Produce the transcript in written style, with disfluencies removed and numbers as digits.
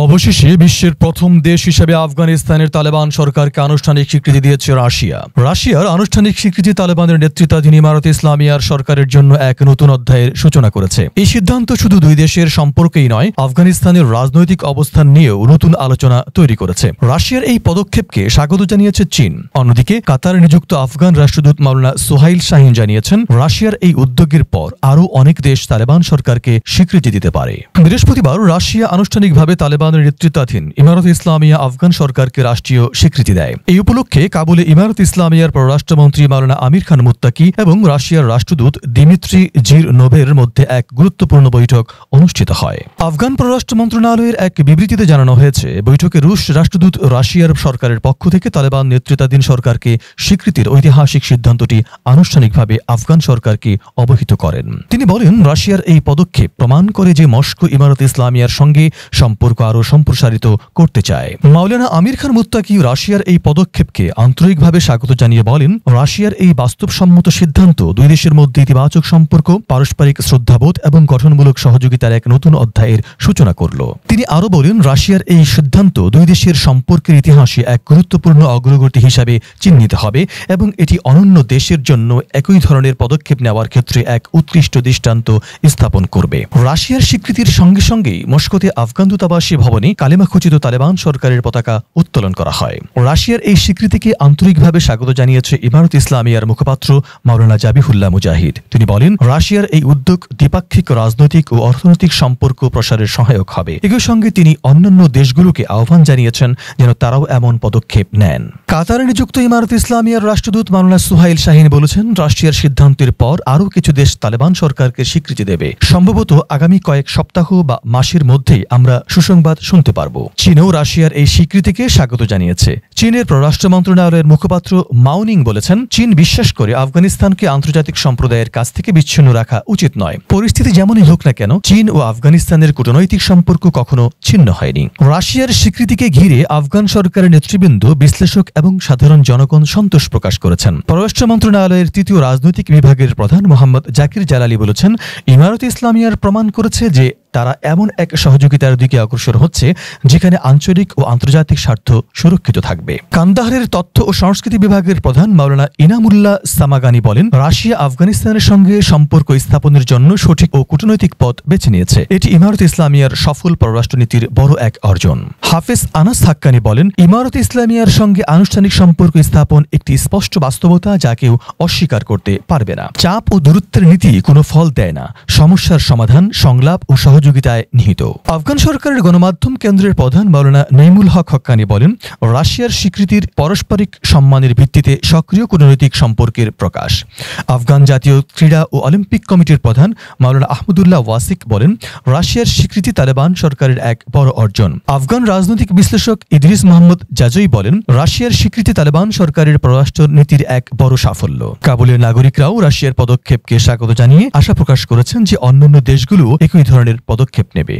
অবশেষে বিশ্বের প্রথম দেশ হিসেবে আফগানিস্তানের তালেবান সরকারকে আনুষ্ঠানিক স্বীকৃতি দিয়েছে রাশিয়া। রাশিয়ার আনুষ্ঠানিক স্বীকৃতি তালেবানের নেতৃত্বাধীন ইমারতে ইসলামিয়ার সরকারের জন্য এক নতুন অধ্যায়ের সূচনা করেছে। এই সিদ্ধান্ত শুধু দুই দেশের সম্পর্কেই নয়, আফগানিস্তানের রাজনৈতিক অবস্থান নিয়েও নতুন আলোচনা তৈরি করেছে। রাশিয়ার এই পদক্ষেপকে স্বাগত জানিয়েছে চীন। অন্যদিকে কাতারে নিযুক্ত আফগান রাষ্ট্রদূত মাওলানা সোহাইল শাহিন জানিয়েছেন, রাশিয়ার এই উদ্যোগের পর আরও অনেক দেশ তালেবান সরকারকে স্বীকৃতি দিতে পারে। বৃহস্পতিবার রাশিয়া আনুষ্ঠানিকভাবে তালেবানের নেতৃত্বাধীন ইমারতে ইসলামিয়া আফগান সরকারকে রাষ্ট্রীয় স্বীকৃতি দেয়। এই উপলক্ষে কাবুলে ইমারতে ইসলামিয়ার পররাষ্ট্রমন্ত্রী মাওলানা আমির খান মুত্তাকি এবং রাশিয়ার রাষ্ট্রদূত দিমিত্রি জিরনোভের মধ্যে এক গুরুত্বপূর্ণ বৈঠক অনুষ্ঠিত হয়। আফগান পররাষ্ট্র মন্ত্রণালয়ের এক বিবৃতিতে জানানো হয়েছে, বৈঠকে রুশ রাষ্ট্রদূত রাশিয়ার সরকারের পক্ষ থেকে তালেবান নেতৃত্বাধীন সরকারকে স্বীকৃতির ঐতিহাসিক সিদ্ধান্তটি আনুষ্ঠানিকভাবে আফগান সরকারকে অবহিত করেন। তিনি বলেন, রাশিয়ার এই পদক্ষেপ প্রমাণ করে যে মস্কো ইমারতে ইসলামিয়ার সঙ্গে সম্পর্ক আরও সম্প্রসারিত করতে চায়। মাওলানা আমির খান মুত্তাকি রাশিয়ার এই পদক্ষেপকে আন্তরিকভাবে স্বাগত জানিয়ে বলেন, রাশিয়ার এই বাস্তবসম্মত সিদ্ধান্ত দুই দেশের মধ্যে ইতিবাচক সম্পর্ক, পারস্পরিক শ্রদ্ধাবোধ এবং গঠনমূলক সহযোগিতার এক নতুন অধ্যায়ের সূচনা করল। তিনি আরও বলেন, রাশিয়ার এই সিদ্ধান্ত দুই দেশের সম্পর্কের ইতিহাসে এক গুরুত্বপূর্ণ অগ্রগতি হিসাবে চিহ্নিত হবে এবং এটি অনন্য দেশের জন্য একই ধরনের পদক্ষেপ নেওয়ার ক্ষেত্রে এক উৎকৃষ্ট দৃষ্টান্ত স্থাপন করবে। রাশিয়ার স্বীকৃতির সঙ্গে সঙ্গেই মস্কোতে আফগান দূতাবাসী ভবনে কালেমাখচিত তালেবান সরকারের পতাকা উত্তোলন করা হয়। রাশিয়ার এই স্বীকৃতিকে আন্তরিকভাবে স্বাগত জানিয়েছে ইমারতে ইসলামিয়ার মুখপাত্র মাওলানা জাবিহুল্লাহ মুজাহিদ। তিনি বলেন, রাশিয়ার এই উদ্যোগ দ্বিপাক্ষিক রাজনৈতিক ও অর্থনৈতিক সম্পর্ক প্রসারের সহায়ক হবে। একই সঙ্গে তিনি অন্যান্য দেশগুলোকে আহ্বান জানিয়েছেন যেন তারাও এমন পদক্ষেপ নেন। কাতারে নিযুক্ত ইমারতে ইসলামিয়ার রাষ্ট্রদূত মাওলানা সোহাইল শাহিন বলেছেন, রাশিয়ার সিদ্ধান্তের পর আরও কিছু দেশ তালেবান সরকারকে স্বীকৃতি দেবে। সম্ভবত আগামী কয়েক সপ্তাহ বা মাসের মধ্যেই আমরা সুসংবাদ শুনতে পারব। চীনও রাশিয়ার এই স্বীকৃতিকে স্বাগত জানিয়েছে। চীনের পররাষ্ট্র মন্ত্রণালয়ের মুখপাত্র মাওনিং বলেছেন, চীন বিশ্বাস করে আফগানিস্তানকে আন্তর্জাতিক সম্প্রদায়ের কাছ থেকে বিচ্ছিন্ন রাখা উচিত নয়। পরিস্থিতি যেমনই হোক না কেন, চীন ও আফগানিস্তানের কূটনৈতিক সম্পর্ক কখনো ছিন্ন হয়নি। রাশিয়ার স্বীকৃতিকে ঘিরে আফগান সরকারের নেতৃবৃন্দ, বিশ্লেষক এবং সাধারণ জনগণ সন্তোষ প্রকাশ করেছেন। পররাষ্ট্র মন্ত্রণালয়ের তৃতীয় রাজনৈতিক বিভাগের প্রধান মোহাম্মদ জাকির জালালি বলেছেন, ইমারতে ইসলামিয়ার প্রমাণ করেছে যে তারা এমন এক সহযোগিতার দিকে অগ্রসর হচ্ছে যেখানে আঞ্চলিক ও আন্তর্জাতিক স্বার্থ সুরক্ষিত থাকবে। কান্দাহারের তথ্য ও সংস্কৃতি বিভাগের প্রধান মাওলানা ইনামুল্লাহ সামাগানি বলেন, রাশিয়া আফগানিস্তানের সঙ্গে সম্পর্ক স্থাপনের জন্য সঠিক ও কূটনৈতিক পথ বেছে নিয়েছে। এটি ইমারতে ইসলামিয়ার সফল পররাষ্ট্রনীতির বড় এক অর্জন। হাফেজ আনাস হাক্কানি বলেন, ইমারতে ইসলামিয়ার সঙ্গে আনুষ্ঠানিক সম্পর্ক স্থাপন একটি স্পষ্ট বাস্তবতা যা কেউ অস্বীকার করতে পারবে না। চাপ ও দূরত্বের নীতি কোনো ফল দেয় না, সমস্যার সমাধান সংলাপ ও সহযোগিতায় নিহিত। আফগান সরকারের গণমাধ্যম কেন্দ্রের প্রধান মাওলানা নঈমুল হক হক্কানি বলেন, রাশিয়ার স্বীকৃতির পারস্পরিক সম্মানের ভিত্তিতে সক্রিয় কূটনৈতিক সম্পর্কের প্রকাশ। আফগান জাতীয় ক্রীড়া ও অলিম্পিক কমিটির প্রধান মাওলানা আহমদুল্লাহ ওয়াসিক বলেন, রাশিয়ার স্বীকৃতি তালেবান সরকারের এক বড় অর্জন। আফগান রাজনৈতিক বিশ্লেষক ইদ্রিস মোহাম্মদ জাজই বলেন, রাশিয়ার স্বীকৃতি তালেবান সরকারের পররাষ্ট্র নীতির এক বড় সাফল্য। কাবুলের নাগরিকরাও রাশিয়ার পদক্ষেপকে স্বাগত জানিয়ে আশা প্রকাশ করেছেন যে অন্যান্য দেশগুলো একই ধরনের পদক্ষেপ নেবে।